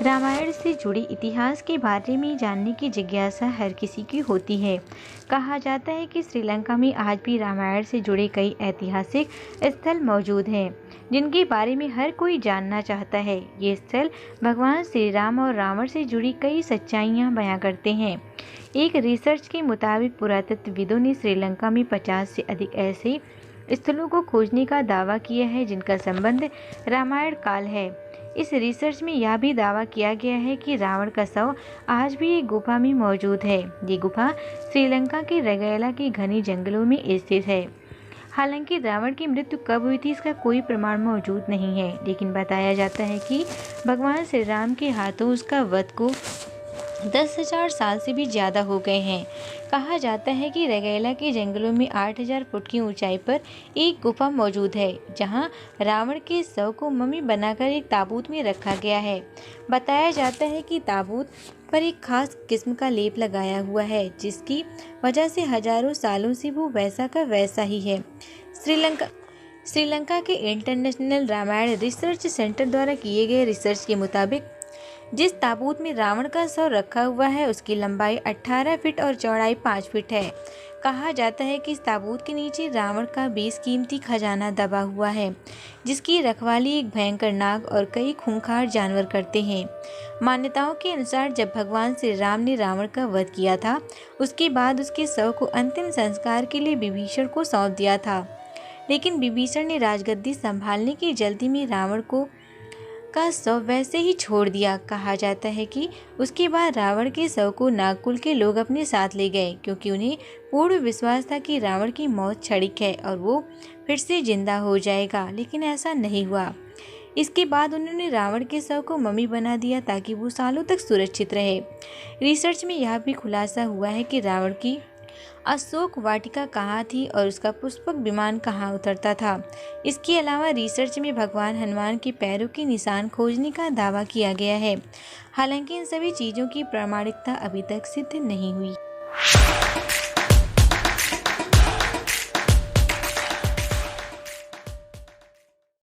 रामायण से जुड़े इतिहास के बारे में जानने की जिज्ञासा हर किसी की होती है। कहा जाता है कि श्रीलंका में आज भी रामायण से जुड़े कई ऐतिहासिक स्थल मौजूद हैं, जिनके बारे में हर कोई जानना चाहता है। ये स्थल भगवान श्री राम और रावण से जुड़ी कई सच्चाइयाँ बयां करते हैं। एक रिसर्च के मुताबिक पुरातत्वविदों ने श्रीलंका में 50 से अधिक ऐसे स्थलों को खोजने का दावा किया है जिनका संबंध रामायण काल है। इस रिसर्च में यह भी दावा किया गया है कि रावण का शव आज भी एक गुफा में मौजूद है। ये गुफा श्रीलंका के रगैला के घने जंगलों में स्थित है। हालांकि रावण की मृत्यु कब हुई थी इसका कोई प्रमाण मौजूद नहीं है, लेकिन बताया जाता है कि भगवान श्री राम के हाथों उसका वध को 10,000 साल से भी ज़्यादा हो गए हैं। कहा जाता है कि रगैला के जंगलों में 8,000 फुट की ऊंचाई पर एक गुफा मौजूद है, जहां रावण के शव को मम्मी बनाकर एक ताबूत में रखा गया है। बताया जाता है कि ताबूत पर एक खास किस्म का लेप लगाया हुआ है, जिसकी वजह से हजारों सालों से वो वैसा का वैसा ही है। श्रीलंका के इंटरनेशनल रामायण रिसर्च सेंटर द्वारा किए गए रिसर्च के मुताबिक जिस ताबूत में रावण का शव रखा हुआ है उसकी लंबाई 18 फीट और चौड़ाई 5 फीट है। कहा जाता है कि इस ताबूत के नीचे रावण का बेशकीमती खजाना दबा हुआ है, जिसकी रखवाली एक भयंकर नाग और कई खूंखार जानवर करते हैं। मान्यताओं के अनुसार जब भगवान श्री राम ने रावण का वध किया था, उसके बाद उसके शव को अंतिम संस्कार के लिए विभीषण को सौंप दिया था, लेकिन विभीषण ने राजगद्दी संभालने की जल्दी में रावण का शव वैसे ही छोड़ दिया। कहा जाता है कि उसके बाद रावण के शव को नागकुल के लोग अपने साथ ले गए, क्योंकि उन्हें पूर्ण विश्वास था कि रावण की मौत क्षणिक है और वो फिर से जिंदा हो जाएगा, लेकिन ऐसा नहीं हुआ। इसके बाद उन्होंने रावण के शव को मम्मी बना दिया ताकि वो सालों तक सुरक्षित रहे। रिसर्च में यह भी खुलासा हुआ है कि रावण की अशोक वाटिका कहाँ थी और उसका पुष्पक विमान कहाँ उतरता था। इसके अलावा रिसर्च में भगवान हनुमान के पैरों के निशान खोजने का दावा किया गया है। हालांकि इन सभी चीज़ों की प्रामाणिकता अभी तक सिद्ध नहीं हुई।